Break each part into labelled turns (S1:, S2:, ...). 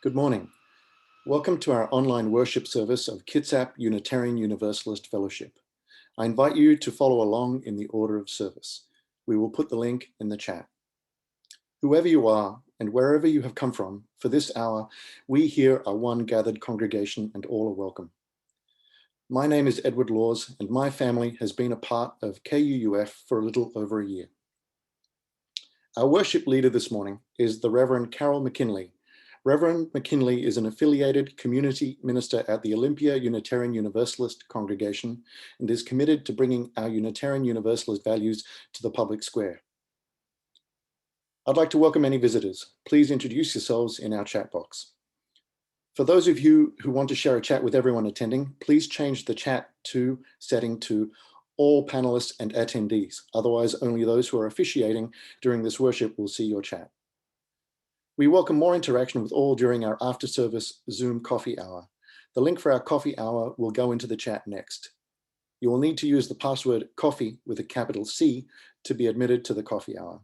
S1: Good morning. Welcome to our online worship service of Kitsap Unitarian Universalist Fellowship. I invite you to follow along in the order of service. We will put the link in the chat. Whoever you are and wherever you have come from, for this hour, we here are one gathered congregation and all are welcome. My name is Edward Laws and my family has been a part of KUUF for a little over a year. Our worship leader this morning is the Reverend Carol McKinley. Reverend McKinley is an affiliated community minister at the Olympia Unitarian Universalist congregation and is committed to bringing our Unitarian Universalist values to the public square. I'd like to welcome any visitors. Please introduce yourselves in our chat box. For those of you who want to share a chat with everyone attending, please change the chat setting to all panelists and attendees. Otherwise, only those who are officiating during this worship will see your chat. We welcome more interaction with all during our after-service Zoom coffee hour. The link for our coffee hour will go into the chat next. You will need to use the password coffee with a capital C to be admitted to the coffee hour.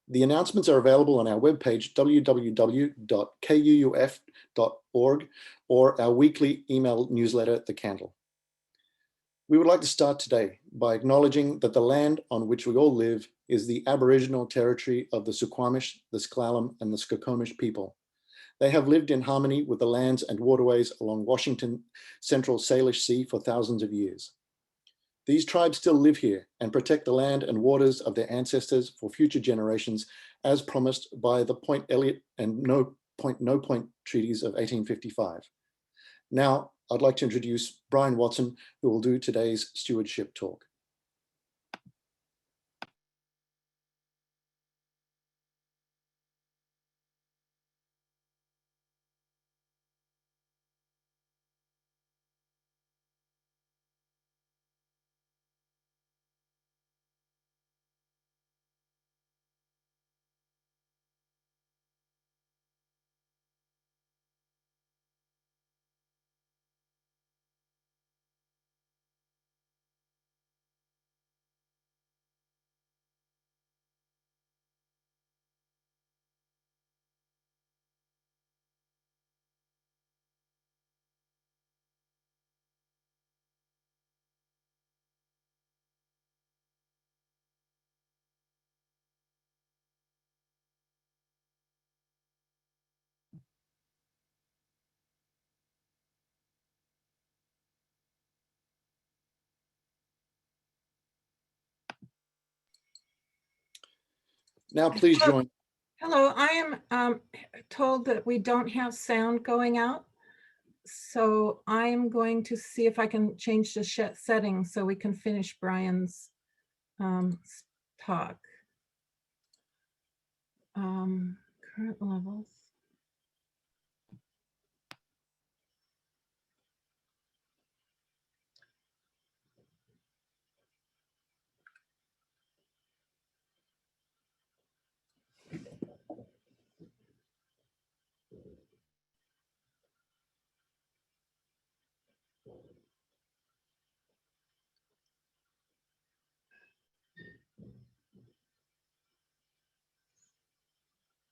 S1: The announcements are available on our webpage, www.kuuf.org, or our weekly email newsletter, The Candle. We would like to start today by acknowledging that the land on which we all live is the Aboriginal territory of the Suquamish, the S'Klallam, and the Skokomish people. They have lived in harmony with the lands and waterways along Washington Central Salish Sea for thousands of years. These tribes still live here and protect the land and waters of their ancestors for future generations, as promised by the Point Elliott and No Point treaties of 1855. Now, I'd like to introduce Brian Watson, who will do today's stewardship talk. Now, please join.
S2: Hello, I am told that we don't have sound going out. So I am going to see if I can change the settings so we can finish Brian's talk. Current levels.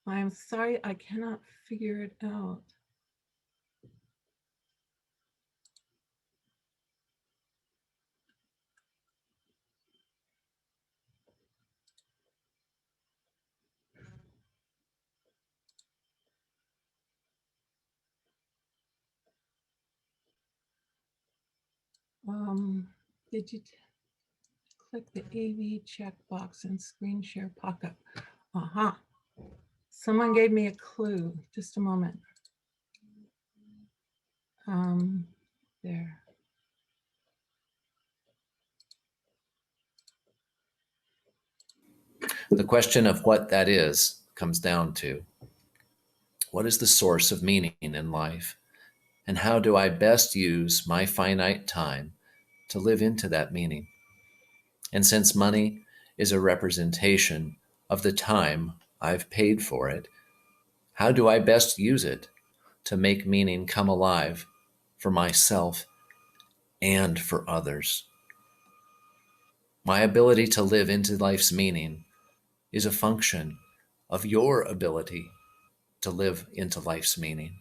S2: I'm sorry, I cannot figure it out. Did you click the AV checkbox and screen share pop-up? Aha. Someone gave me a clue. Just a moment. There.
S3: The question of what that is comes down to, what is the source of meaning in life? And how do I best use my finite time to live into that meaning? And since money is a representation of the time I've paid for it, how do I best use it to make meaning come alive for myself and for others? My ability to live into life's meaning is a function of your ability to live into life's meaning.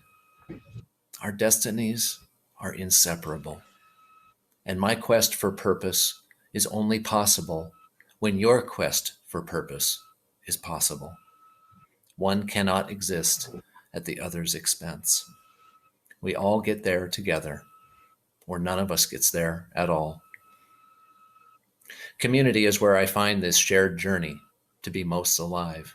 S3: Our destinies are inseparable, and my quest for purpose is only possible when your quest for purpose is possible. One cannot exist at the other's expense. We all get there together, or none of us gets there at all. Community is where I find this shared journey to be most alive.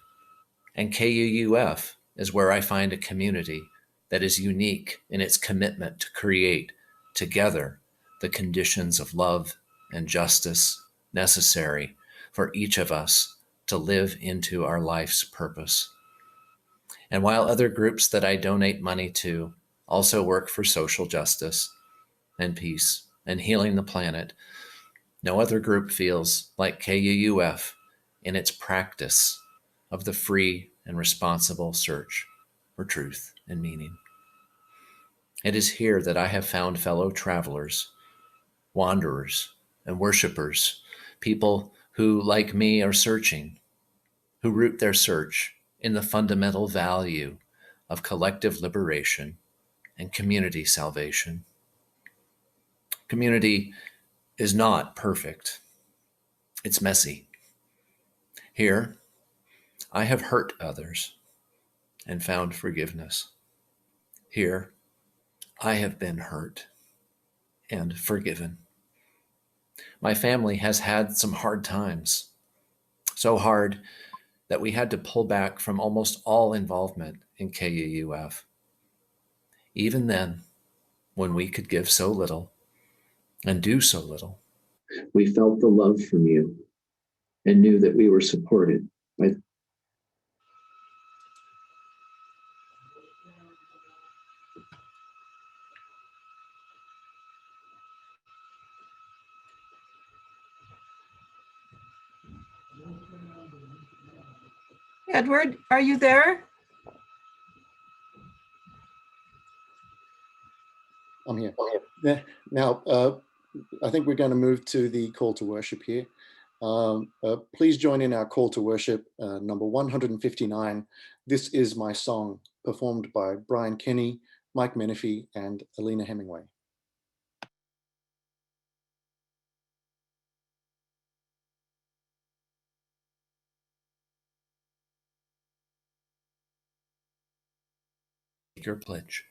S3: And KUUF is where I find a community that is unique in its commitment to create together the conditions of love and justice necessary for each of us to live into our life's purpose. And while other groups that I donate money to also work for social justice and peace and healing the planet, no other group feels like KUUF in its practice of the free and responsible search for truth and meaning. It is here that I have found fellow travelers, wanderers, and worshipers, people who, like me, are searching, who root their search in the fundamental value of collective liberation and community salvation. Community is not perfect. It's messy. Here, I have hurt others and found forgiveness. Here, I have been hurt and forgiven. My family has had some hard times, so hard that we had to pull back from almost all involvement in KUUF. Even then, when we could give so little and do so little,
S4: we felt the love from you and knew that we were supported by
S2: Edward, are you there?
S1: I'm here. Now, I think we're going to move to the call to worship here. Please join in our call to worship, number 159. This is my song, performed by Brian Kenny, Mike Menifee, and Alina Hemingway.
S3: your pledge.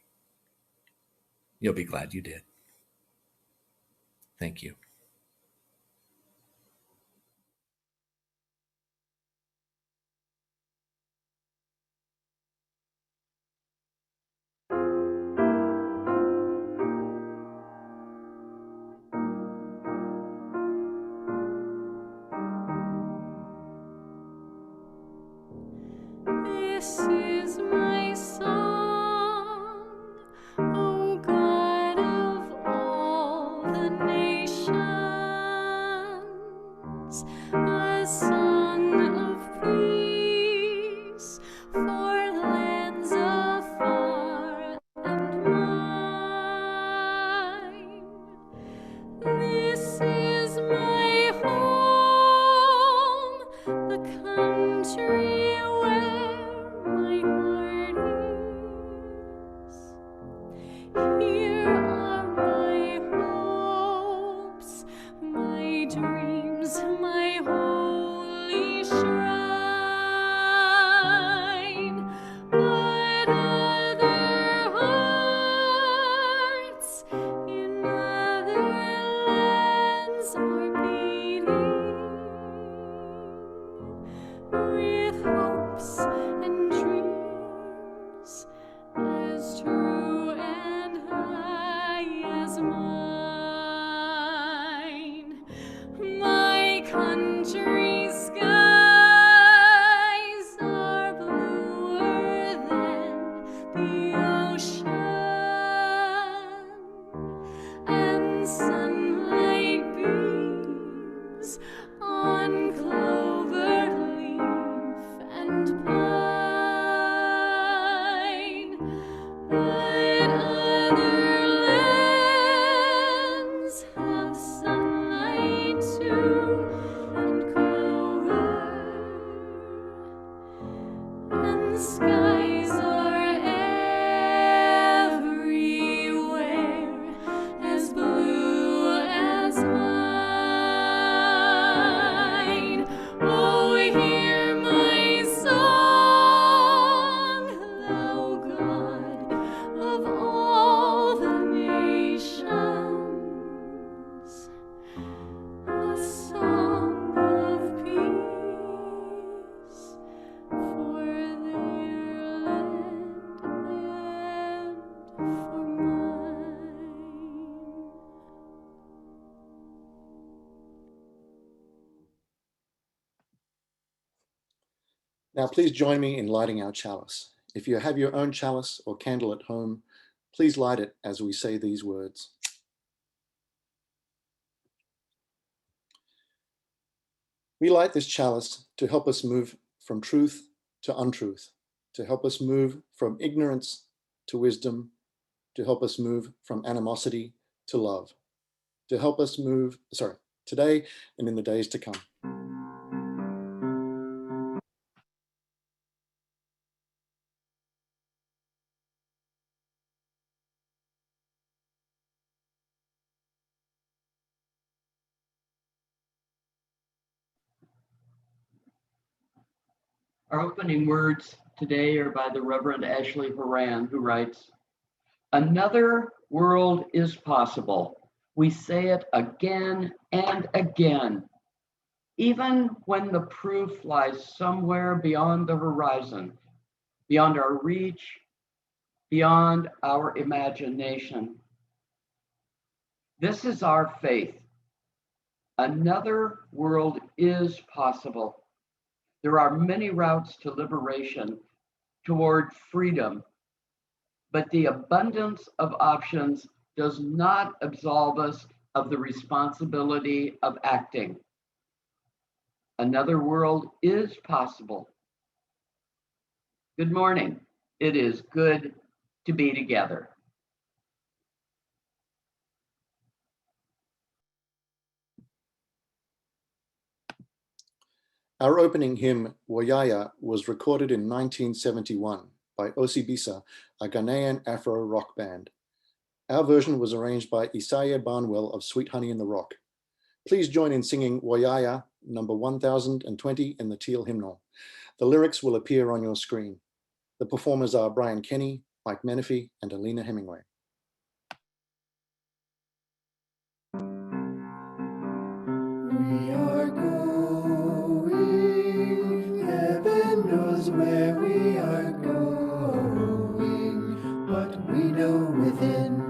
S3: You'll be glad you did. Thank you.
S5: This is my song, O God of all the nations, a song of peace for lands afar and mine. This is my home, the country where my heart is. Here are my hopes, my dreams, my holy shrine. But other hearts in other lands are beating with hopes and dreams as true and high as mine. My country's skies are bluer than the ocean, and sunlight beams on clover leaf and pine. But other lands have sunlight too, and clover, and skies are everywhere as blue as mine. Oh, hear my song, thou God of all the nations, a song of peace for their land and for mine.
S1: Now, please join me in lighting our chalice. If you have your own chalice or candle at home, please light it as we say these words. We light this chalice to help us move from truth to untruth, to help us move from ignorance to wisdom, to help us move from animosity to love, to help us move, today and in the days to come.
S6: Our opening words today are by the Reverend Ashley Horan, who writes, "Another world is possible We say it again and again, even when the proof lies somewhere beyond the horizon, beyond our reach, beyond our imagination. This is our faith. Another world is possible. There are many routes to liberation, toward freedom, but the abundance of options does not absolve us of the responsibility of acting. Another world is possible. Good morning. It is good to be together.
S1: Our opening hymn, Woyaya, was recorded in 1971 by Osibisa, a Ghanaian Afro rock band. Our version was arranged by Isaiah Barnwell of Sweet Honey in the Rock. Please join in singing Woyaya, number 1020 in the Teal Hymnal. The lyrics will appear on your screen. The performers are Brian Kenny, Mike Menifee, and Alina Hemingway.
S7: We are going, heaven knows where we are going, but we know within,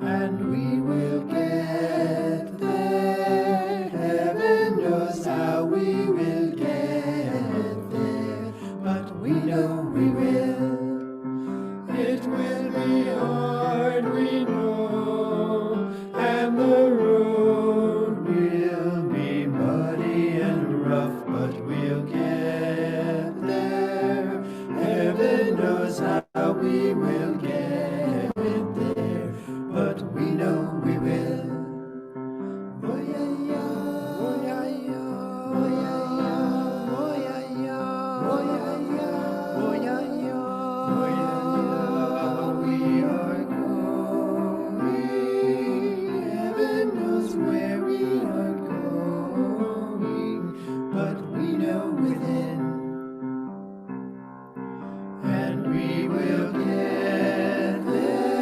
S7: and we will get there. Heaven knows how we will get there, but we know we will. It will be hard, we know, and the road will be muddy and rough, but we'll get there. Heaven knows how we will get there, but we know we will. Oh yeah, yeah, oh yeah, yeah, oh yeah, yeah, oh yeah, yeah, oh yeah, yeah, oh yeah, yeah, oh yeah. We are going, heaven knows where we are going, but we know within, and we will get there.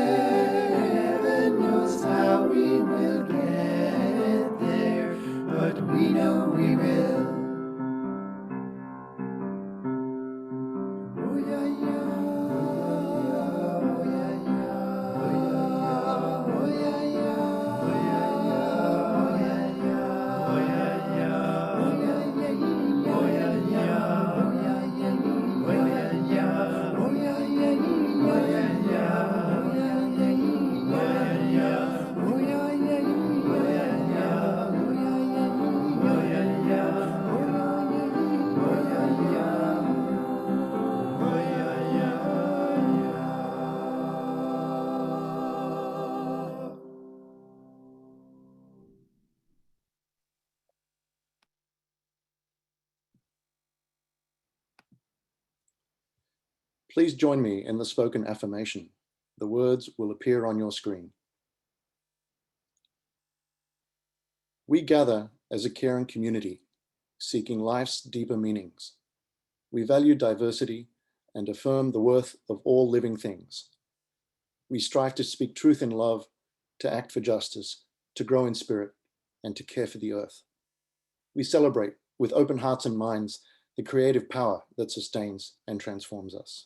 S7: Heaven knows how we will get there, but we know we will. Oh yeah, yeah. Oh yeah, yeah. Oh yeah, yeah. Oh yeah, yeah. Oh yeah, yeah. Oh yeah, yeah. Oh yeah, yeah. Oh yeah, yeah. Oh yeah, yeah. Oh yeah, yeah. Oh yeah, yeah. Oh yeah, yeah. Oh yeah, yeah. Oh yeah, yeah. Oh yeah, yeah. Oh yeah, yeah. Oh yeah, yeah. Oh yeah, yeah.
S1: Please join me in the spoken affirmation. The words will appear on your screen. We gather as a caring community, seeking life's deeper meanings. We value diversity and affirm the worth of all living things. We strive to speak truth in love, to act for justice, to grow in spirit, and to care for the earth. We celebrate with open hearts and minds the creative power that sustains and transforms us.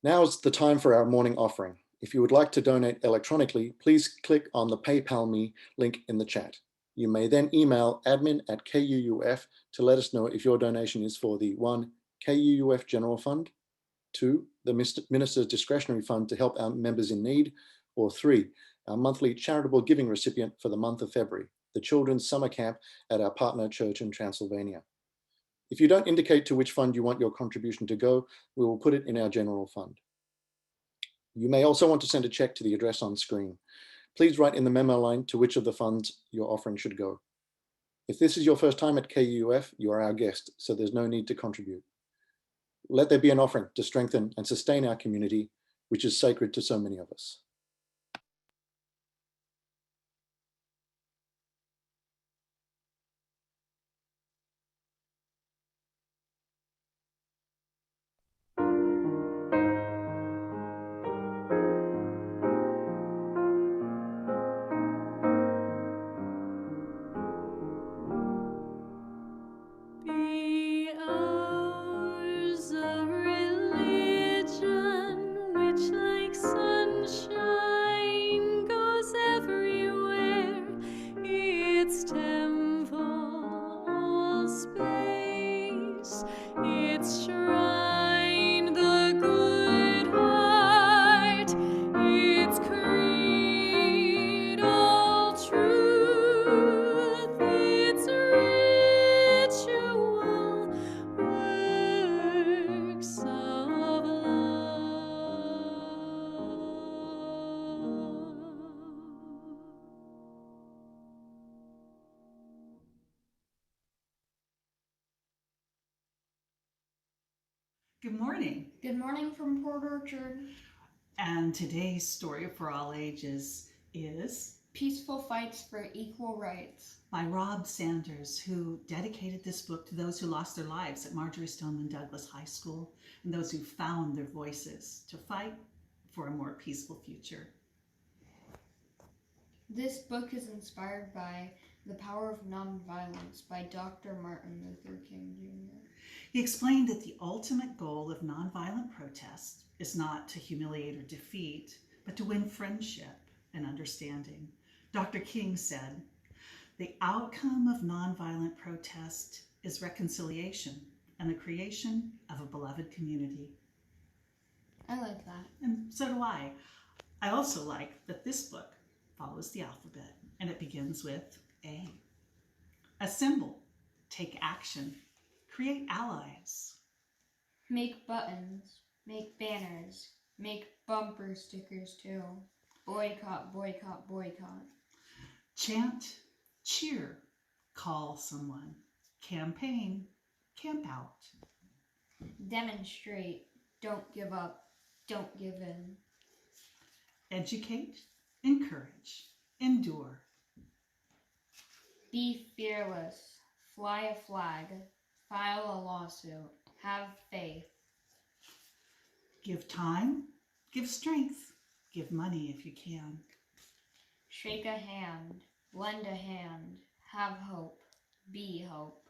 S1: Now is the time for our morning offering. If you would like to donate electronically, please click on the PayPal Me link in the chat. You may then email admin@KUUF to let us know if your donation is for the 1. KUUF General Fund, 2. the Minister's Discretionary Fund to help our members in need, or 3. our monthly charitable giving recipient for the month of February, the Children's Summer Camp at our partner church in Transylvania. If you don't indicate to which fund you want your contribution to go, we will put it in our general fund. You may also want to send a check to the address on screen. Please write in the memo line to which of the funds your offering should go. If this is your first time at KUF, you are our guest, so there's no need to contribute. Let there be an offering to strengthen and sustain our community, which is sacred to so many of us.
S8: Good morning.
S9: Good morning from Port Orchard.
S8: And today's story for all ages is
S9: Peaceful Fights for Equal Rights.
S8: by Rob Sanders, who dedicated this book to those who lost their lives at Marjorie Stoneman Douglas High School and those who found their voices to fight for a more peaceful future.
S9: This book is inspired by The Power of Nonviolence by Dr. Martin Luther King Jr.
S8: He explained that the ultimate goal of nonviolent protest is not to humiliate or defeat, but to win friendship and understanding. Dr. King said, "The outcome of nonviolent protest is reconciliation and the creation of a beloved community."
S9: I like that.
S8: And so do I. I also like that this book follows the alphabet and it begins with A. Assemble, take action, create allies.
S9: Make buttons, make banners, make bumper stickers too. Boycott, boycott, boycott.
S8: Chant, cheer, call someone. Campaign, camp out.
S9: Demonstrate, don't give up, don't give in.
S8: Educate, encourage, endure.
S9: Be fearless, fly a flag, file a lawsuit, have faith.
S8: Give time, give strength, give money if you can.
S9: Shake a hand, lend a hand, have hope, be hope.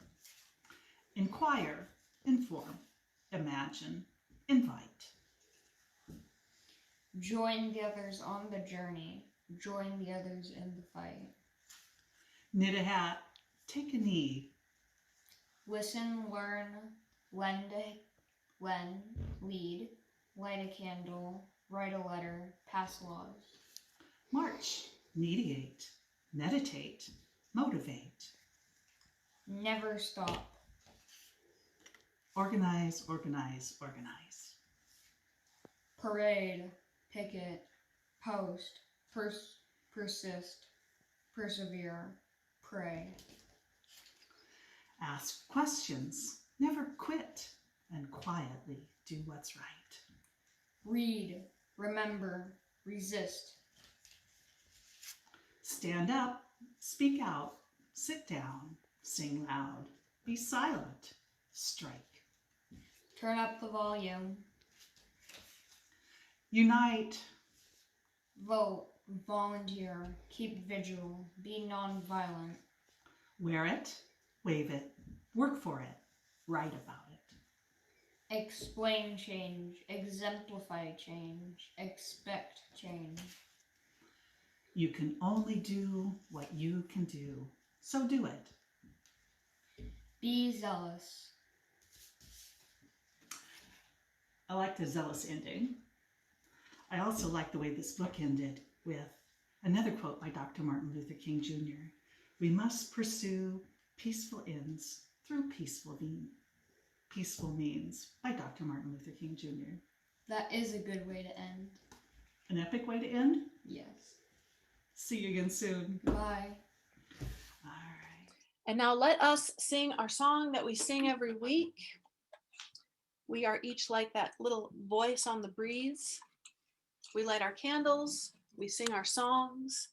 S8: Inquire, inform, imagine, invite.
S9: Join the others on the journey, join the others in the fight.
S8: Knit a hat, take a knee.
S9: Listen, learn, lend, lead, light a candle, write a letter, pass laws.
S8: March, mediate, meditate, motivate.
S9: Never stop.
S8: Organize, organize, organize.
S9: Parade, picket, post, persist, persevere, pray.
S8: Ask questions, never quit, and quietly do what's right.
S9: Read, remember, resist.
S8: Stand up, speak out, sit down, sing loud, be silent, strike.
S9: Turn up the volume.
S8: Unite,
S9: Vote, volunteer, keep vigil, be nonviolent.
S8: wear it, wave it, work for it, write about it.
S9: Explain change, exemplify change, expect change.
S8: You can only do what you can do, so do it.
S9: Be zealous.
S8: I like the zealous ending. I also like the way this book ended with another quote by Dr. Martin Luther King Jr. "We must pursue peaceful ends through peaceful means by Dr. Martin Luther King Jr.
S9: That is a good way to end.
S8: An epic way to end?
S9: Yes.
S8: See you again soon.
S9: Bye.
S8: All right.
S10: And now let us sing our song that we sing every week. We are each like that little voice on the breeze. We light our candles, we sing our songs,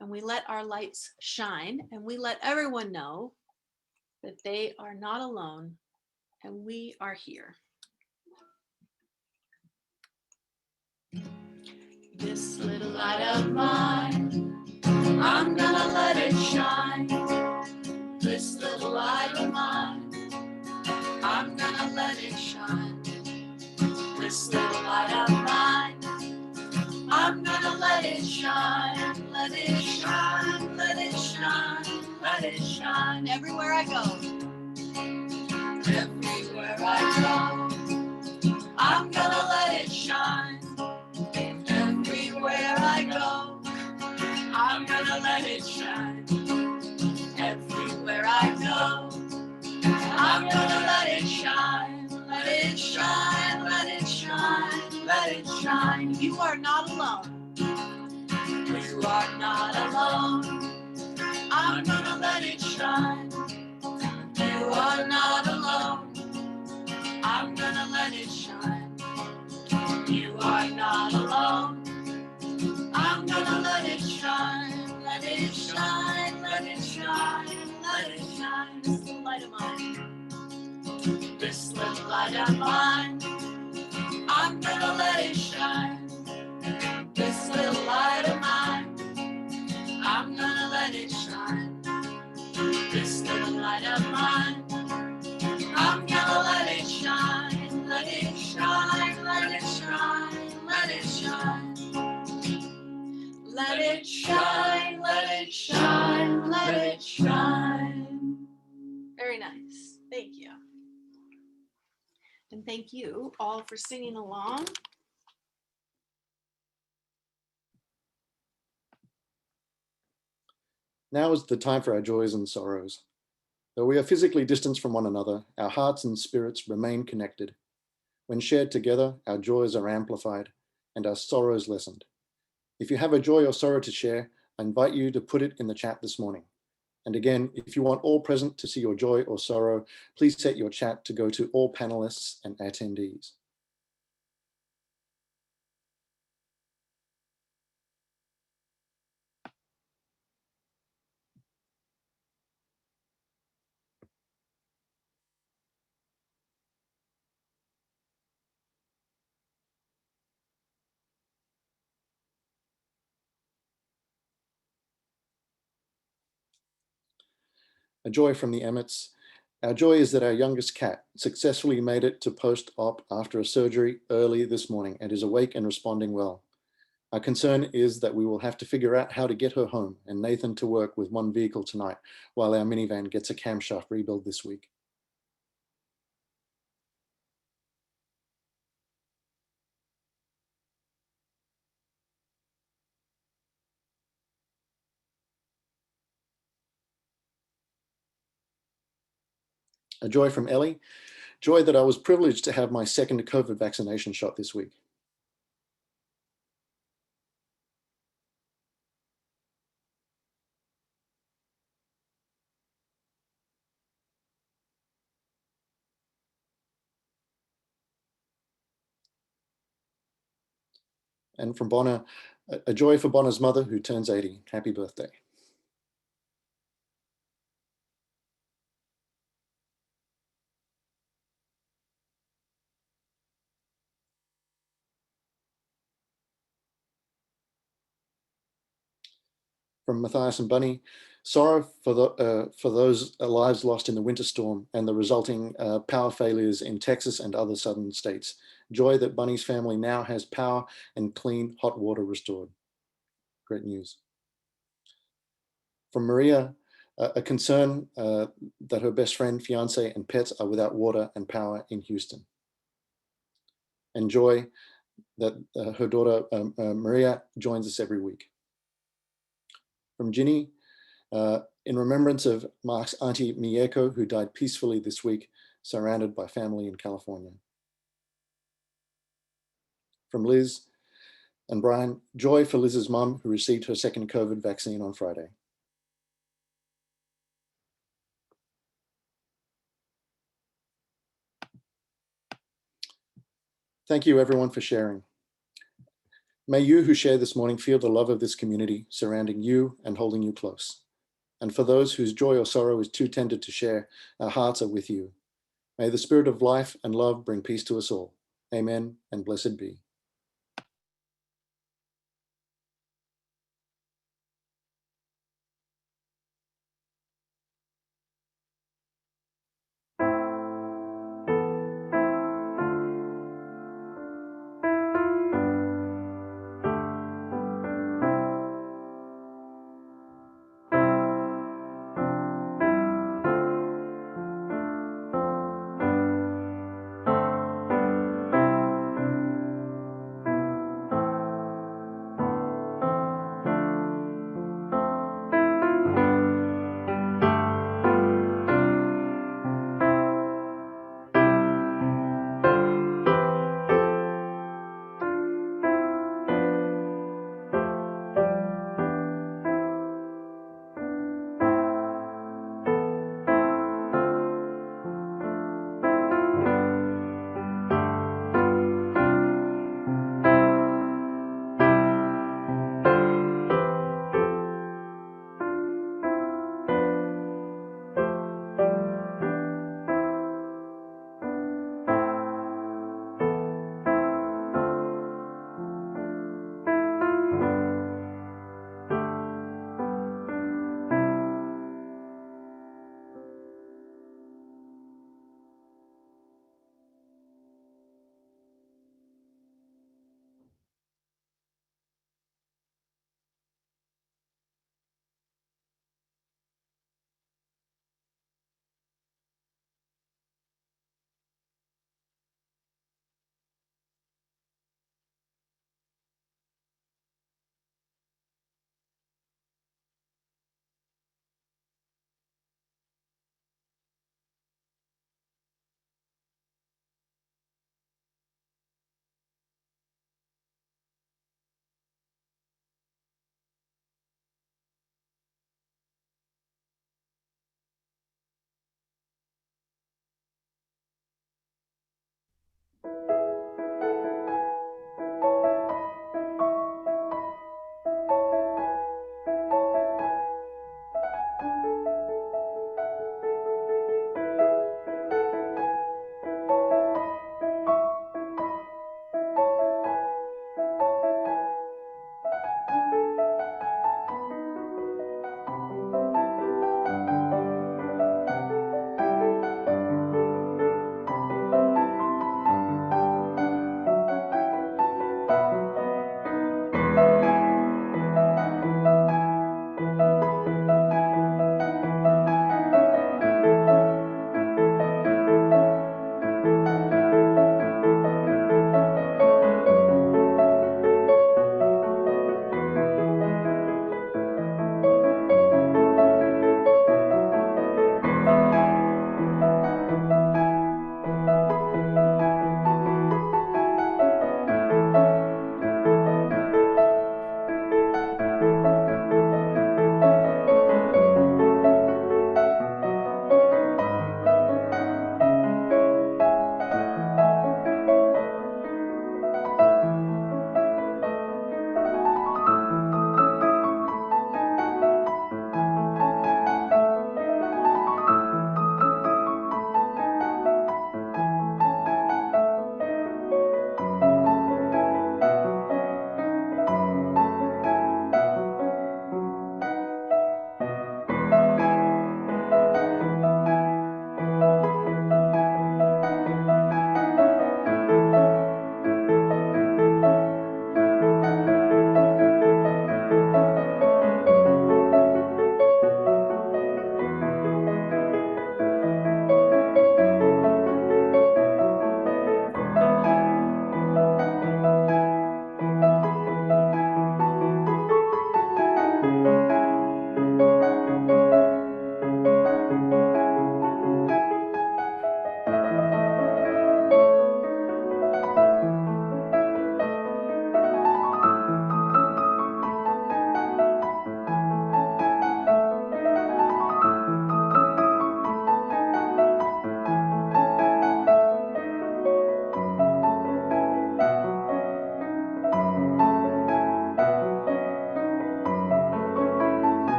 S10: and we let our lights shine, and we let everyone know that they are not alone, and we are here. This little light of mine, I'm gonna let it shine. This little light of mine, I'm gonna let it shine. This little light of mine, I'm gonna let it shine. Let it shine, let it shine, let it shine. Everywhere I go, everywhere I go, I'm gonna let it shine. Everywhere I go, I'm gonna let it shine. Everywhere I go, I'm gonna let it shine. Let it shine, let it shine, let it shine. You are not alone. You are not alone. I'm gonna let it shine. You are not alone. I'm gonna let it shine. shine. This little light of mine. This little light of mine. I'm gonna let it shine. This little light of mine. I'm gonna let it shine. This little light of mine. I'm gonna let it shine. Let it shine. Let it shine. Let it shine. Let it shine. Let it shine. Let it shine.
S5: Very nice. Thank you. And thank you all for singing along.
S1: Now is the time for our joys and sorrows. Though we are physically distanced from one another, our hearts and spirits remain connected. When shared together, our joys are amplified and our sorrows lessened. If you have a joy or sorrow to share, I invite you to put it in the chat this morning. And again, if you want all present to see your joy or sorrow, please set your chat to go to all panelists and attendees. A joy from the Emmets. Our joy is that our youngest cat successfully made it to post-op after a surgery early this morning and is awake and responding well. Our concern is that we will have to figure out how to get her home and Nathan to work with one vehicle tonight while our minivan gets a camshaft rebuild this week. A joy from Ellie. Joy that I was privileged to have my second COVID vaccination shot this week. And from Bonner, a joy for Bonner's mother who turns 80. Happy birthday. From Matthias and Bunny, sorrow for those lives lost in the winter storm and the resulting power failures in Texas and other southern states. Joy that Bunny's family now has power and clean hot water restored. Great news. From Maria, a concern that her best friend, fiance, and pets are without water and power in Houston. And joy that her daughter, Maria, joins us every week. From Ginny, in remembrance of Mark's auntie Mieko, who died peacefully this week, surrounded by family in California. From Liz and Brian, joy for Liz's mum, who received her second COVID vaccine on Friday. Thank you everyone for sharing. May you who share this morning feel the love of this community surrounding you and holding you close. And for those whose joy or sorrow is too tender to share, our hearts are with you. May the spirit of life and love bring peace to us all. Amen and blessed be.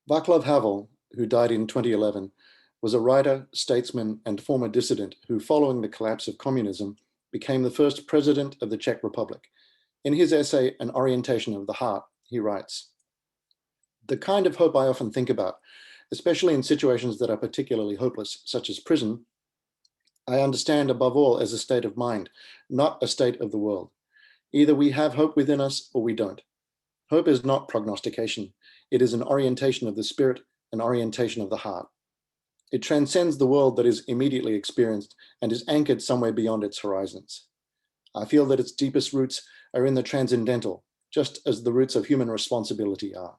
S1: Václav Havel, who died in 2011, was a writer, statesman, and former dissident who, following the collapse of communism, became the first president of the Czech Republic. In his essay, An Orientation of the Heart, he writes, "The kind of hope I often think about, especially in situations that are particularly hopeless, such as prison, I understand above all as a state of mind, not a state of the world. Either we have hope within us or we don't. Hope is not prognostication. It is an orientation of the spirit, an orientation of the heart. It transcends the world that is immediately experienced and is anchored somewhere beyond its horizons. I feel that its deepest roots are in the transcendental, just as the roots of human responsibility are.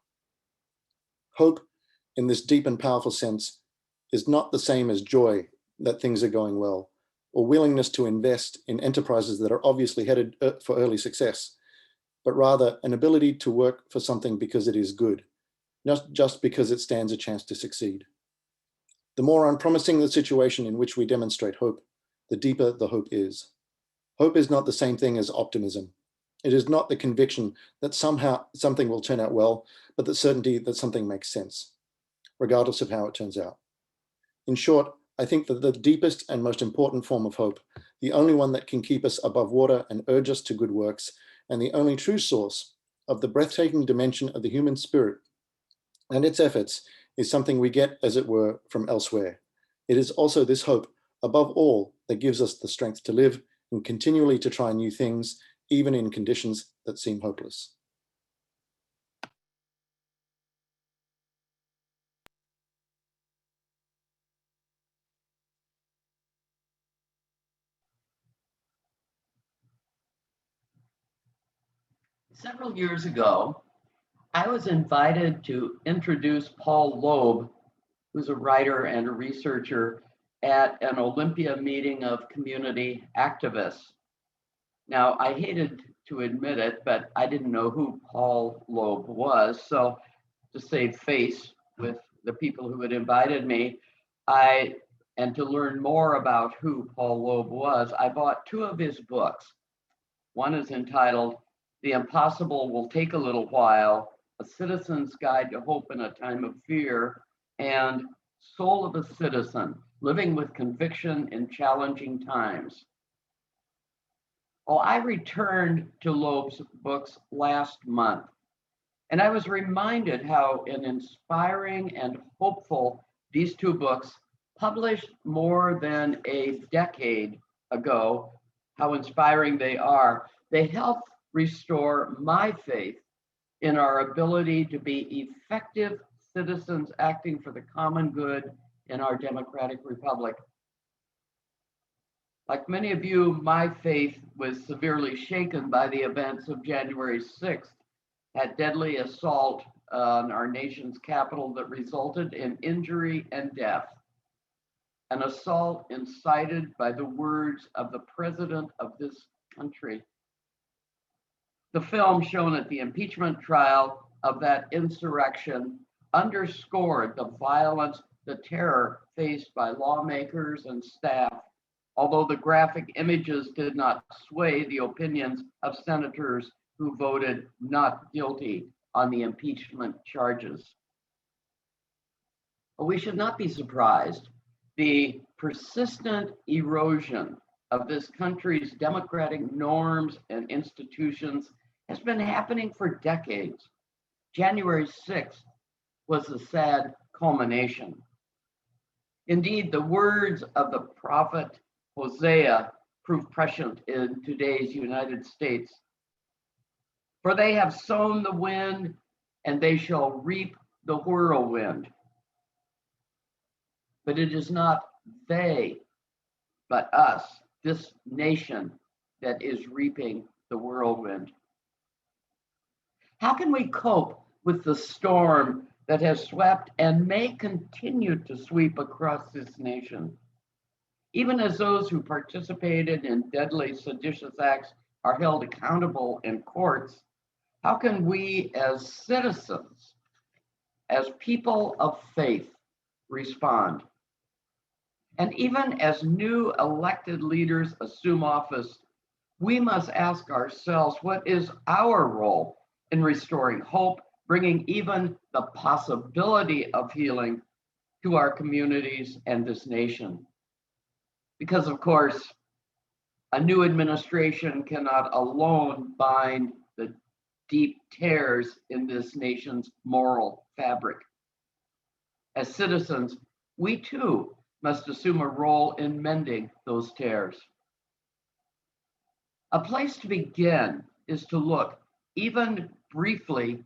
S1: Hope, in this deep and powerful sense, is not the same as joy that things are going well, or willingness to invest in enterprises that are obviously headed for early success, but rather an ability to work for something because it is good, not just because it stands a chance to succeed. The more unpromising the situation in which we demonstrate hope, the deeper the hope is. Hope is not the same thing as optimism. It is not the conviction that somehow something will turn out well, but the certainty that something makes sense, regardless of how it turns out. In short, I think that the deepest and most important form of hope, the only one that can keep us above water and urge us to good works, and the only true source of the breathtaking dimension of the human spirit and its efforts, is something we get, as it were, from elsewhere. It is also this hope, above all, that gives us the strength to live and continually to try new things, even in conditions that seem hopeless.
S6: Several years ago, I was invited to introduce Paul Loeb, who's a writer and a researcher, at an Olympia meeting of community activists. Now, I hated to admit it, but I didn't know who Paul Loeb was. So to save face with the people who had invited me, and to learn more about who Paul Loeb was, I bought two of his books. One is entitled The Impossible Will Take a Little While, A Citizen's Guide to Hope in a Time of Fear, and Soul of a Citizen, Living with Conviction in Challenging Times. Well, I returned to Loeb's books last month, and I was reminded how inspiring and hopeful these two books, published more than a decade ago, how inspiring they are. They help restore my faith in our ability to be effective citizens acting for the common good in our democratic republic. Like many of you, my faith was severely shaken by the events of January 6th, that deadly assault on our nation's capital that resulted in injury and death. An assault incited by the words of the president of this country. The film shown at the impeachment trial of that insurrection underscored the violence, the terror faced by lawmakers and staff, although the graphic images did not sway the opinions of senators who voted not guilty on the impeachment charges. But we should not be surprised. The persistent erosion of this country's democratic norms and institutions has been happening for decades. January 6th was a sad culmination. Indeed, the words of the prophet Hosea prove prescient in today's United States. For they have sown the wind, and they shall reap the whirlwind. But it is not they, but us, this nation, that is reaping the whirlwind. How can we cope with the storm that has swept and may continue to sweep across this nation? Even as those who participated in deadly seditious acts are held accountable in courts, how can we as citizens, as people of faith, respond? And even as new elected leaders assume office, we must ask ourselves, what is our role in restoring hope bringing even the possibility of healing to our communities and this nation. Because, of course, a new administration cannot alone bind the deep tears in this nation's moral fabric. As citizens, we too must assume a role in mending those tears. A place to begin is to look, even briefly,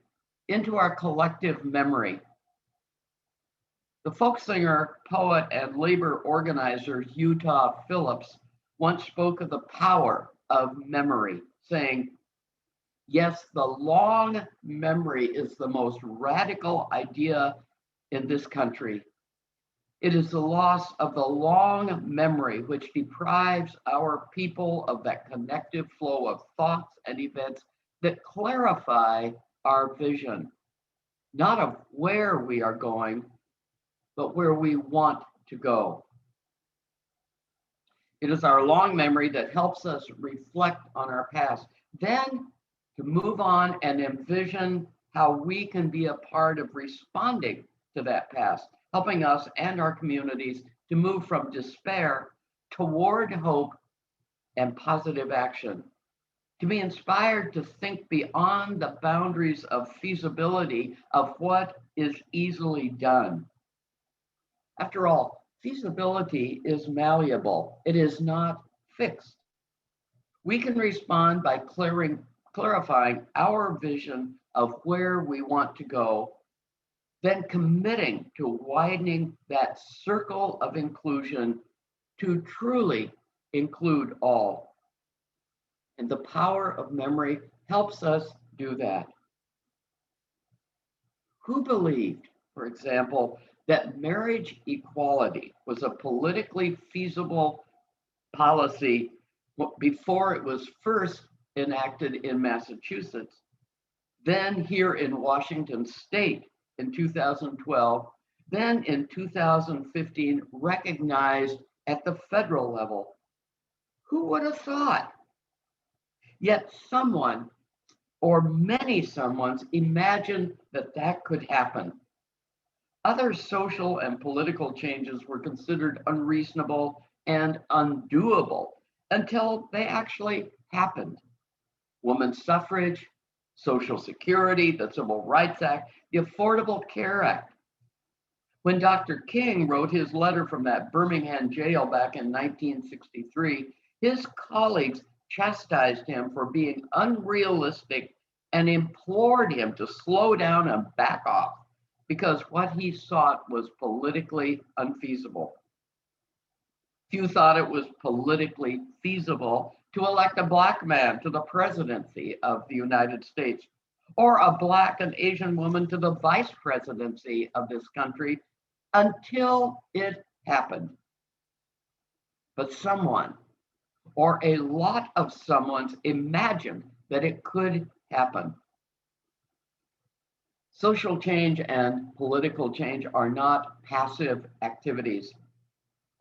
S6: into our collective memory. The folk singer, poet, and labor organizer Utah Phillips once spoke of the power of memory, saying, "Yes, the long memory is the most radical idea in this country. It is the loss of the long memory which deprives our people of that connective flow of thoughts and events that clarify our vision, not of where we are going, but where we want to go." It is our long memory that helps us reflect on our past, then to move on and envision how we can be a part of responding to that past, helping us and our communities to move from despair toward hope and positive action, to be inspired to think beyond the boundaries of feasibility of what is easily done. After all, feasibility is malleable. It is not fixed. We can respond by clarifying our vision of where we want to go, then committing to widening that circle of inclusion to truly include all. And the power of memory helps us do that. Who believed, for example, that marriage equality was a politically feasible policy before it was first enacted in Massachusetts, then here in Washington State in 2012, then in 2015 recognized at the federal level? Who would have thought? Yet someone, or many someones, imagined that that could happen. Other social and political changes were considered unreasonable and undoable until they actually happened. Women's suffrage, Social Security, the Civil Rights Act, the Affordable Care Act. When Dr. King wrote his letter from that Birmingham jail back in 1963, his colleagues chastised him for being unrealistic and implored him to slow down and back off, because what he sought was politically unfeasible. Few thought it was politically feasible to elect a Black man to the presidency of the United States, or a Black and Asian woman to the vice presidency of this country, until it happened. But someone, or a lot of someone's, imagined that it could happen. Social change and political change are not passive activities.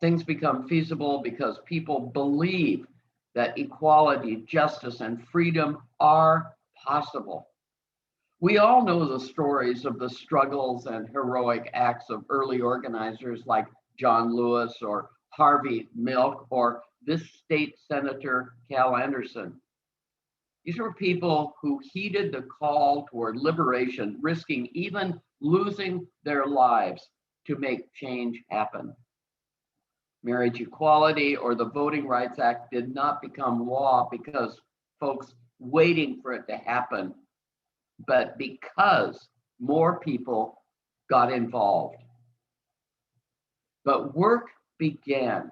S6: Things become feasible because people believe that equality, justice, and freedom are possible. We all know the stories of the struggles and heroic acts of early organizers like John Lewis or Harvey Milk or this state senator, Cal Anderson. These were people who heeded the call toward liberation, risking even losing their lives to make change happen. Marriage equality or the Voting Rights Act did not become law because folks waiting for it to happen, but because more people got involved. But work began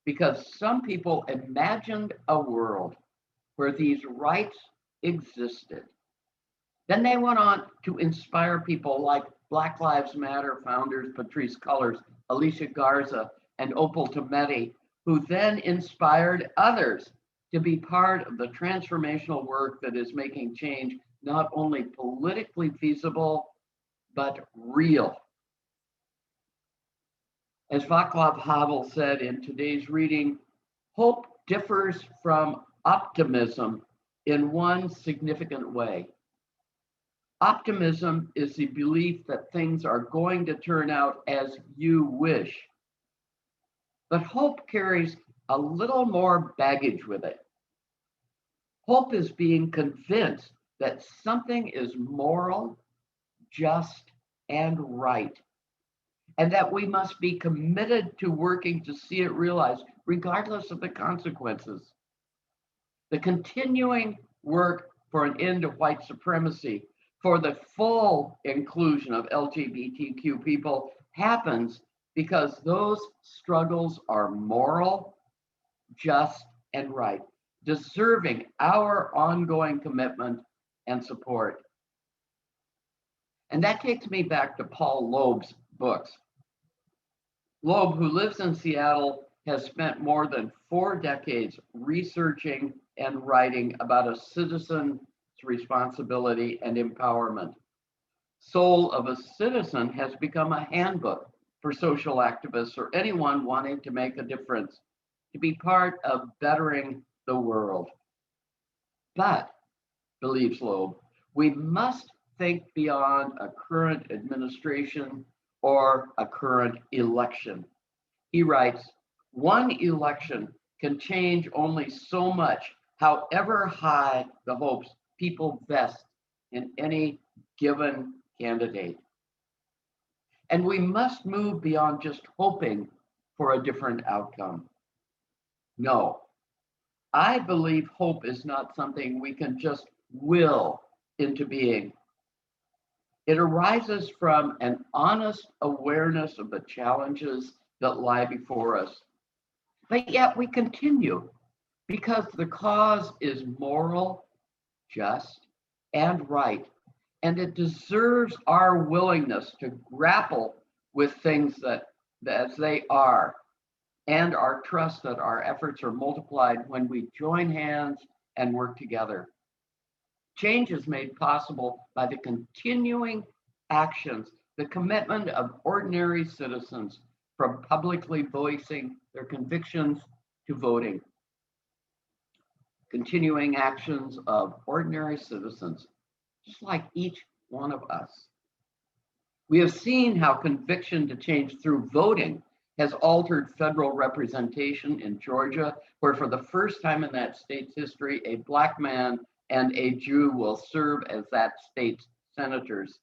S6: because some people imagined a world where these rights existed. Then they went on to inspire people like Black Lives Matter founders Patrisse Cullors, Alicia Garza, and Opal Tometi, who then inspired others to be part of the transformational work that is making change not only politically feasible, but real. As Václav Havel said in today's reading, hope differs from optimism in one significant way. Optimism is the belief that things are going to turn out as you wish. But hope carries a little more baggage with it. Hope is being convinced that something is moral, just, and right, and that we must be committed to working to see it realized, regardless of the consequences. The continuing work for an end to white supremacy, for the full inclusion of LGBTQ people, happens because those struggles are moral, just, and right, deserving our ongoing commitment and support. And that takes me back to Paul Loeb's books. Loeb, who lives in Seattle, has spent more than 4 decades researching and writing about a citizen's responsibility and empowerment. Soul of a Citizen has become a handbook for social activists or anyone wanting to make a difference, to be part of bettering the world. But, believes Loeb, we must think beyond a current administration or a current election. He writes, one election can change only so much, however high the hopes people vest in any given candidate. And we must move beyond just hoping for a different outcome. No, I believe hope is not something we can just will into being. It arises from an honest awareness of the challenges that lie before us. But yet we continue because the cause is moral, just, and right. And it deserves our willingness to grapple with things that as they are, and our trust that our efforts are multiplied when we join hands and work together. Change is made possible by the continuing actions, the commitment of ordinary citizens, from publicly voicing their convictions to voting. Continuing actions of ordinary citizens, just like each one of us. We have seen how conviction to change through voting has altered federal representation in Georgia, where for the first time in that state's history, a Black man and a Jew will serve as that state's senators.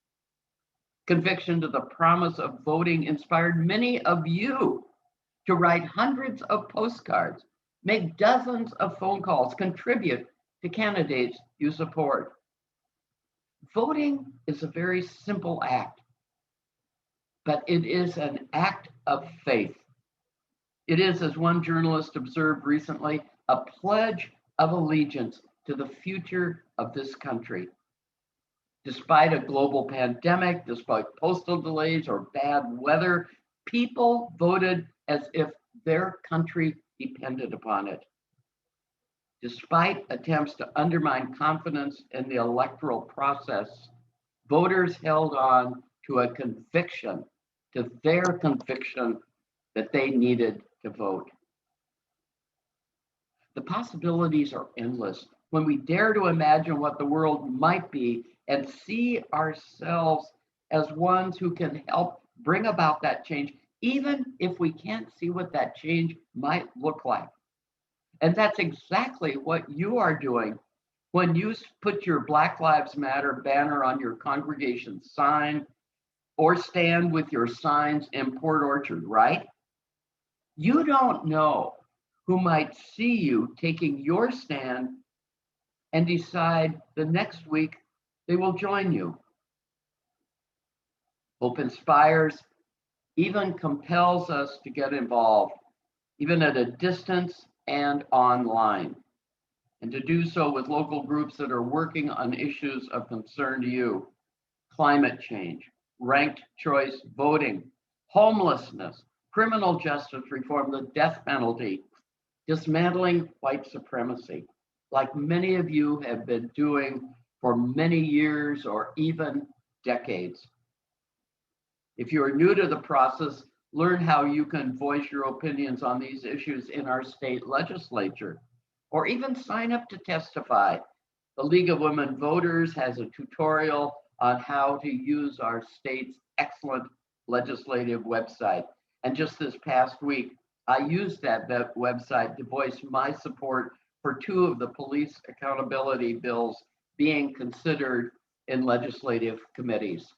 S6: Conviction to the promise of voting inspired many of you to write hundreds of postcards, make dozens of phone calls, contribute to candidates you support. Voting is a very simple act, but it is an act of faith. It is, as one journalist observed recently, a pledge of allegiance to the future of this country. Despite a global pandemic, despite postal delays or bad weather, people voted as if their country depended upon it. Despite attempts to undermine confidence in the electoral process, voters held on to a conviction, to their conviction that they needed to vote. The possibilities are endless when we dare to imagine what the world might be and see ourselves as ones who can help bring about that change, even if we can't see what that change might look like. And that's exactly what you are doing when you put your Black Lives Matter banner on your congregation sign or stand with your signs in Port Orchard, right? You don't know who might see you taking your stand and decide the next week they will join you. Hope inspires, even compels us to get involved, even at a distance and online, and to do so with local groups that are working on issues of concern to you: climate change, ranked choice voting, homelessness, criminal justice reform, the death penalty, dismantling white supremacy, like many of you have been doing for many years or even decades. If you are new to the process, learn how you can voice your opinions on these issues in our state legislature, or even sign up to testify. The League of Women Voters has a tutorial on how to use our state's excellent legislative website. And just this past week, I used that website to voice my support for 2 of the police accountability bills being considered in legislative committees.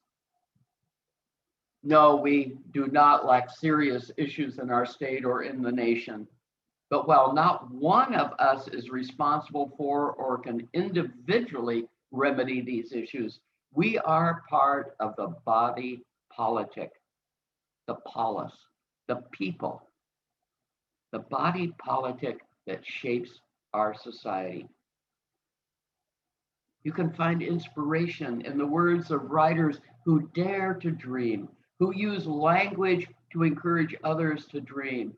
S6: No, we do not lack serious issues in our state or in the nation. But while not one of us is responsible for or can individually remedy these issues, we are part of the body politic, the polis, the people, the body politic that shapes our society. You can find inspiration in the words of writers who dare to dream, who use language to encourage others to dream.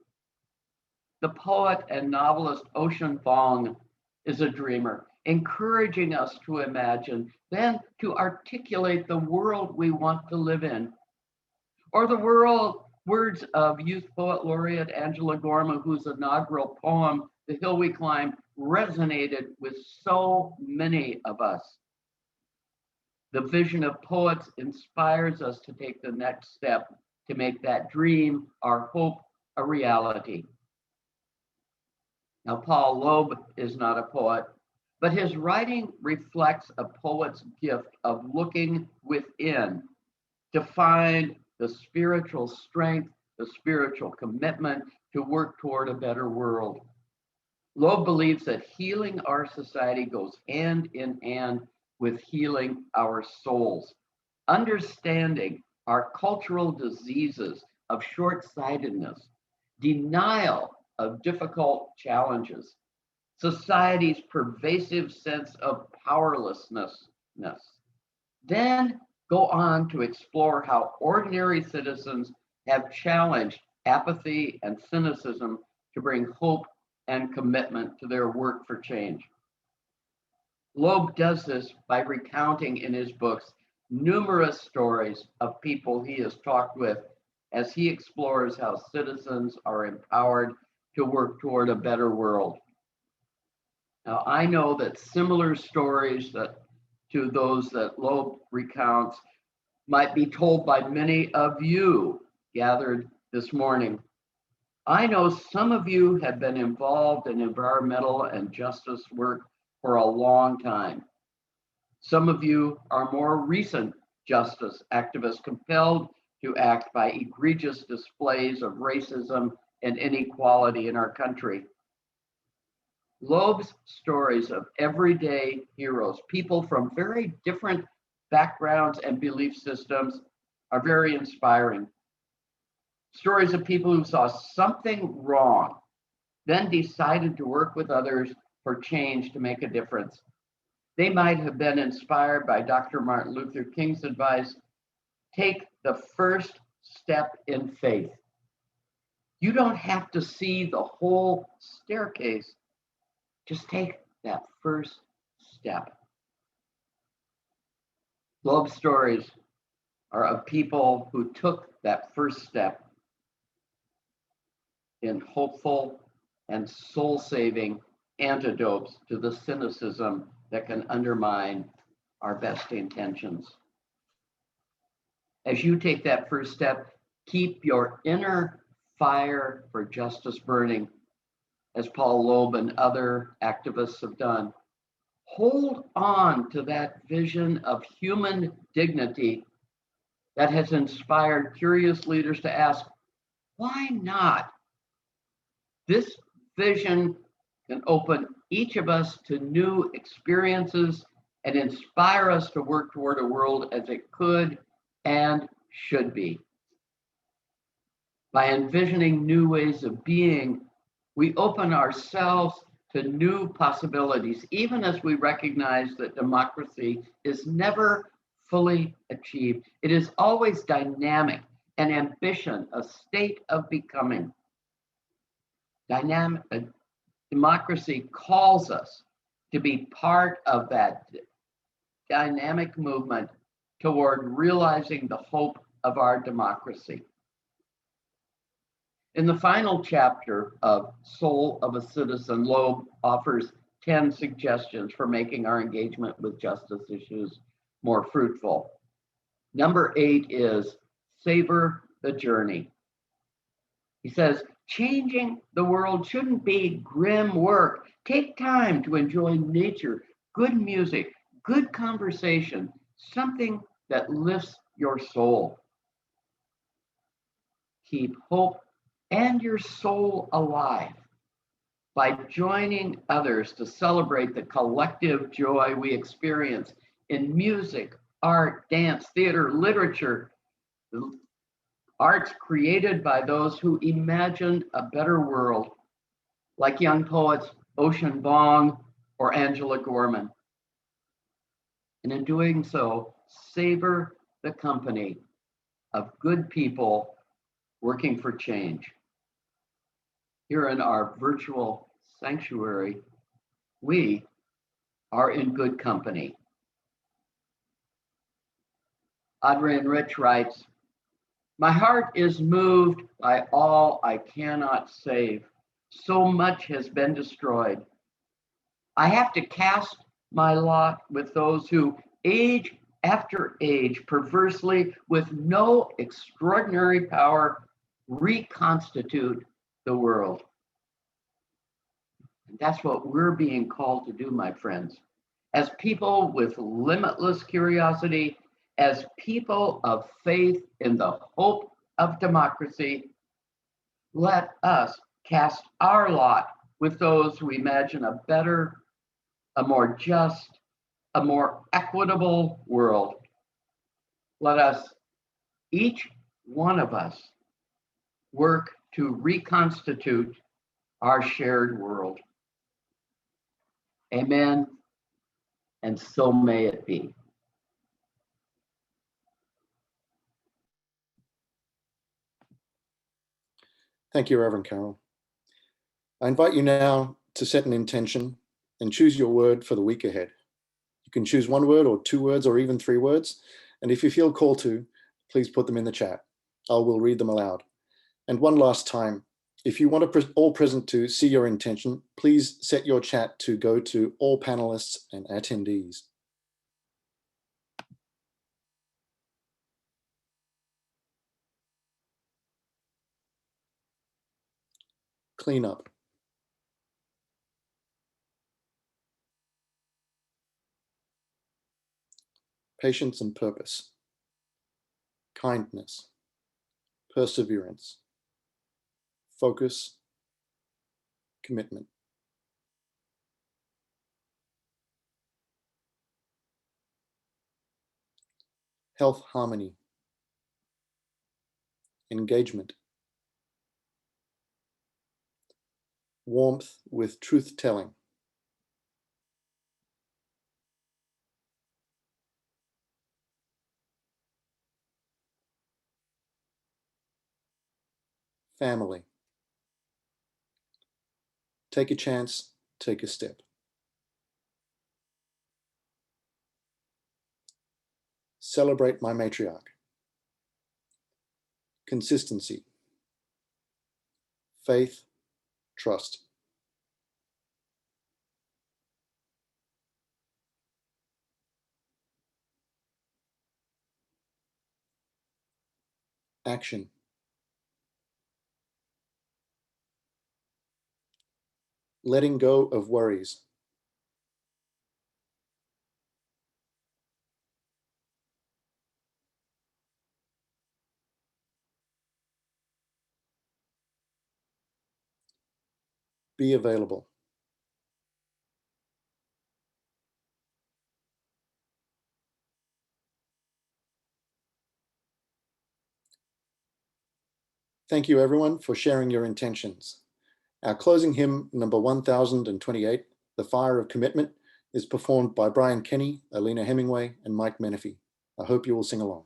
S6: The poet and novelist Ocean Vuong is a dreamer, encouraging us to imagine, then to articulate the world we want to live in. Or the words of youth poet laureate Angela Gorma, whose inaugural poem, The Hill We Climb, resonated with so many of us. The vision of poets inspires us to take the next step to make that dream, our hope, a reality. Now, Paul Loeb is not a poet, but his writing reflects a poet's gift of looking within to find the spiritual strength, the spiritual commitment to work toward a better world. Loeb believes that healing our society goes hand in hand with healing our souls, understanding our cultural diseases of short-sightedness, denial of difficult challenges, society's pervasive sense of powerlessness. Then go on to explore how ordinary citizens have challenged apathy and cynicism to bring hope and commitment to their work for change. Loeb does this by recounting in his books numerous stories of people he has talked with as he explores how citizens are empowered to work toward a better world. Now, I know that similar stories to those that Loeb recounts might be told by many of you gathered this morning. I know some of you have been involved in environmental and justice work for a long time. Some of you are more recent justice activists compelled to act by egregious displays of racism and inequality in our country. Loeb's stories of everyday heroes, people from very different backgrounds and belief systems, are very inspiring. Stories of people who saw something wrong, then decided to work with others for change to make a difference. They might have been inspired by Dr. Martin Luther King's advice, take the first step in faith. You don't have to see the whole staircase. Just take that first step. Loeb's stories are of people who took that first step in hopeful and soul-saving antidotes to the cynicism that can undermine our best intentions. As you take that first step, keep your inner fire for justice burning, as Paul Loeb and other activists have done. Hold on to that vision of human dignity that has inspired curious leaders to ask, why not? This vision can open each of us to new experiences and inspire us to work toward a world as it could and should be. By envisioning new ways of being, we open ourselves to new possibilities, even as we recognize that democracy is never fully achieved. It is always dynamic, an ambition, a state of becoming. Democracy calls us to be part of that dynamic movement toward realizing the hope of our democracy. In the final chapter of Soul of a Citizen, Loeb offers 10 suggestions for making our engagement with justice issues more fruitful. Number 8 is savor the journey. He says, changing the world shouldn't be grim work. Take time to enjoy nature, good music, good conversation, something that lifts your soul. Keep hope and your soul alive by joining others to celebrate the collective joy we experience in music, art, dance, theater, literature, arts created by those who imagined a better world, like young poets Ocean Vuong or Angela Gorman. And in doing so, savor the company of good people working for change. Here in our virtual sanctuary, we are in good company. Adrienne Rich writes, my heart is moved by all I cannot save. So much has been destroyed. I have to cast my lot with those who, age after age, perversely, with no extraordinary power, reconstitute the world. And that's what we're being called to do, my friends. As people with limitless curiosity, as people of faith in the hope of democracy, let us cast our lot with those who imagine a better, a more just, a more equitable world. Let us, each one of us, work to reconstitute our shared world. Amen, and so may it be.
S1: Thank you, Reverend Carroll. I invite you now to set an intention and choose your word for the week ahead. You can choose 1 word or 2 words or even 3 words. And if you feel called to, please put them in the chat. I will read them aloud. And one last time, if you want all present to see your intention, please set your chat to go to all panelists and attendees. Clean up. Patience and purpose. Kindness. Perseverance. Focus. Commitment. Health, harmony. Engagement. Warmth with truth-telling. Family. Take a chance, take a step. Celebrate my matriarch. Consistency. Faith, trust. Action. Letting go of worries. Be available. Thank you everyone for sharing your intentions. Our closing hymn, number 1028, The Fire of Commitment, is performed by Brian Kenny, Alina Hemingway, and Mike Menifee. I hope you will sing along.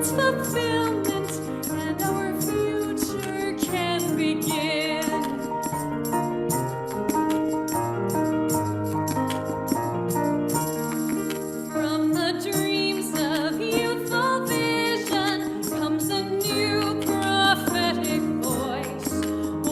S10: finds fulfillment and our future can begin. From the dreams of youthful vision comes a new prophetic voice,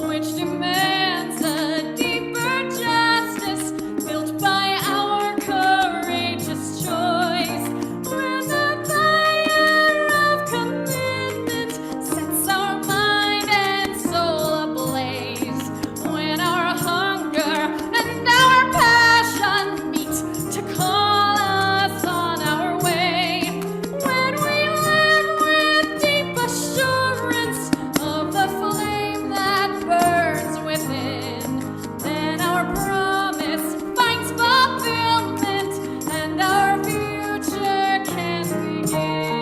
S10: which demands a deeper justice built by our courageous choice. When the fire of commitment sets our mind and soul ablaze, when our hunger and our passion meet to call us on our way, when we live with deep assurance of the flame that burns within, then our promise finds fulfillment and our future can begin.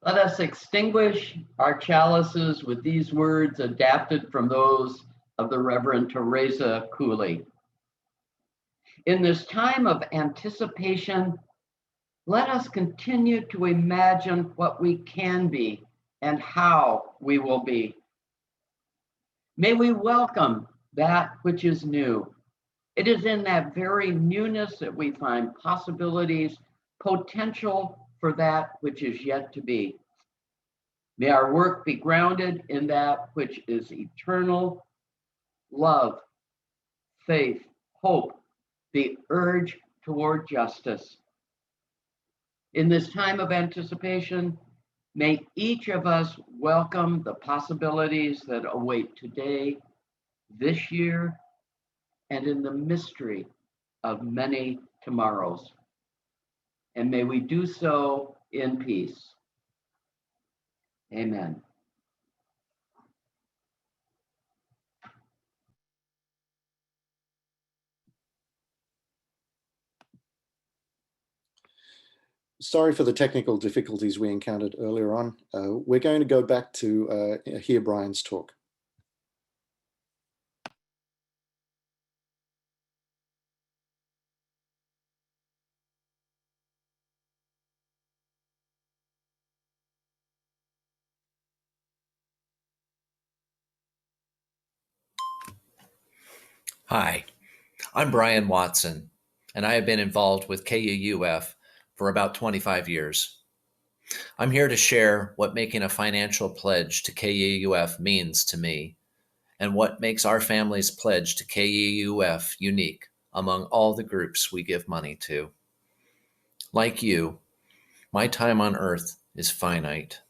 S6: Let us extinguish our chalices with these words adapted from those of the Reverend Teresa Cooley. In this time of anticipation, let us continue to imagine what we can be and how we will be. May we welcome that which is new. It is in that very newness that we find possibilities, potential for that which is yet to be. May our work be grounded in that which is eternal: love, faith, hope, the urge toward justice. In this time of anticipation, may each of us welcome the possibilities that await today, this year, and in the mystery of many tomorrows. And may we do so in peace. Amen.
S1: Sorry for the technical difficulties we encountered earlier on. We're going to go back to hear Brian's talk.
S3: Hi, I'm Brian Watson, and I have been involved with KUUF for about 25 years. I'm here to share what making a financial pledge to KUUF means to me, and what makes our family's pledge to KUUF unique among all the groups we give money to. Like you, my time on earth is finite.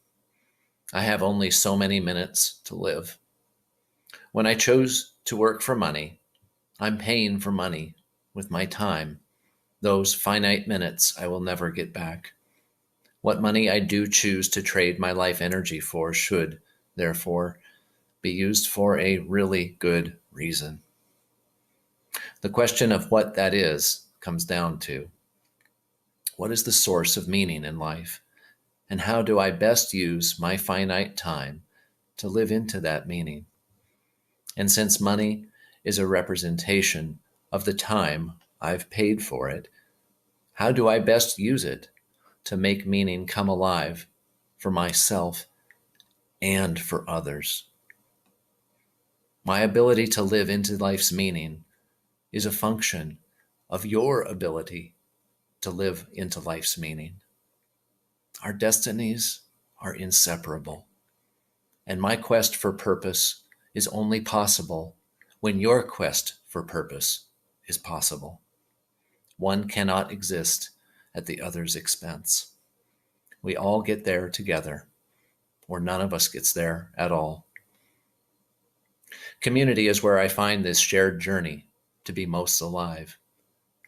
S3: I have only so many minutes to live. When I chose to work for money, I'm paying for money with my time, those finite minutes I will never get back. What money I do choose to trade my life energy for should, therefore, be used for a really good reason. The question of what that is comes down to: what is the source of meaning in life? And how do I best use my finite time to live into that meaning? And since money is a representation of the time I've paid for it, how do I best use it to make meaning come alive for myself and for others? My ability to live into life's meaning is a function of your ability to live into life's meaning. Our destinies are inseparable, and my quest for purpose is only possible when your quest for purpose is possible. One cannot exist at the other's expense. We all get there together, or none of us gets there at all. Community is where I find this shared journey to be most alive.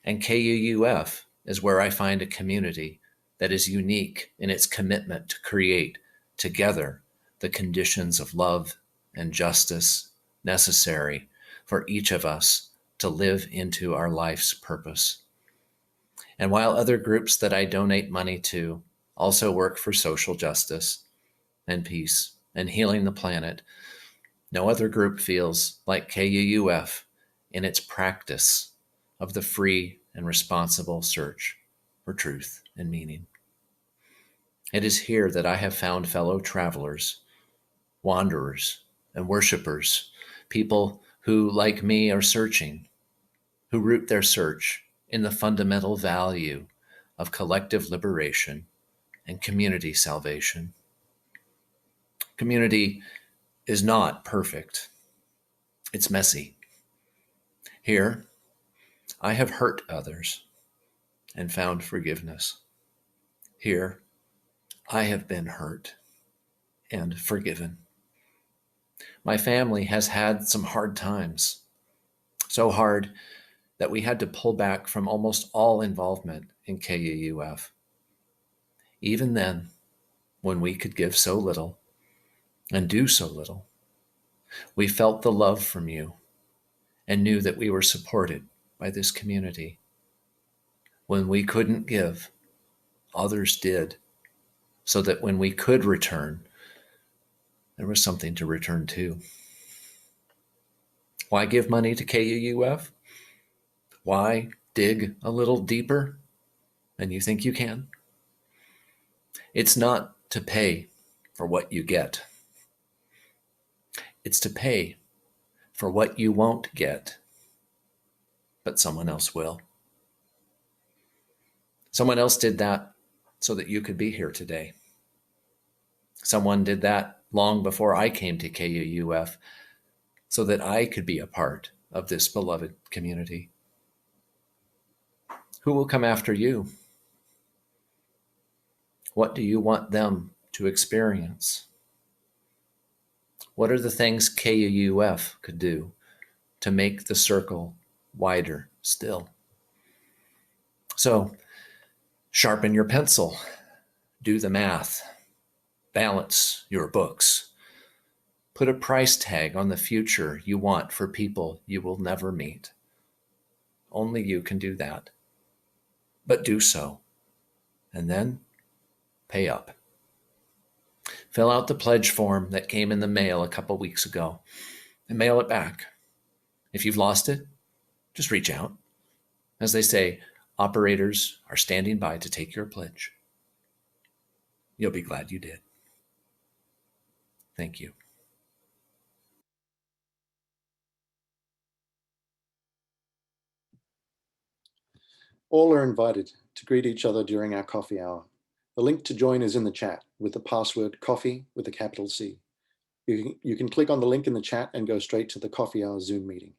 S3: And KUUF is where I find a community that is unique in its commitment to create together the conditions of love and justice necessary for each of us to live into our life's purpose. And while other groups that I donate money to also work for social justice and peace and healing the planet, no other group feels like KUUF in its practice of the free and responsible search for truth and meaning. It is here that I have found fellow travelers, wanderers, and worshipers, people who, like me, are searching, who root their search in the fundamental value of collective liberation and community salvation. Community is not perfect. It's messy. Here, I have hurt others and found forgiveness. Here, I have been hurt and forgiven. My family has had some hard times, so hard that we had to pull back from almost all involvement in KUUF. Even then, when we could give so little and do so little, we felt the love from you and knew that we were supported by this community. When we couldn't give, others did, so that when we could return, there was something to return to. Why give money to KUUF? Why dig a little deeper than you think you can? It's not to pay for what you get. It's to pay for what you won't get, but someone else will. Someone else did that so that you could be here today. Someone did that long before I came to KUUF so that I could be a part of this beloved community. Who will come after you? What do you want them to experience? What are the things KUUF could do to make the circle wider still? So, sharpen your pencil, do the math, balance your books, put a price tag on the future you want for people you will never meet. Only you can do that. But do so, and then pay up. Fill out the pledge form that came in the mail a couple weeks ago and mail it back. If you've lost it, just reach out. As they say, operators are standing by to take your pledge. You'll be glad you did. Thank you.
S1: All are invited to greet each other during our coffee hour. The link to join is in the chat with the password coffee with a capital C. You can click on the link in the chat and go straight to the coffee hour Zoom meeting.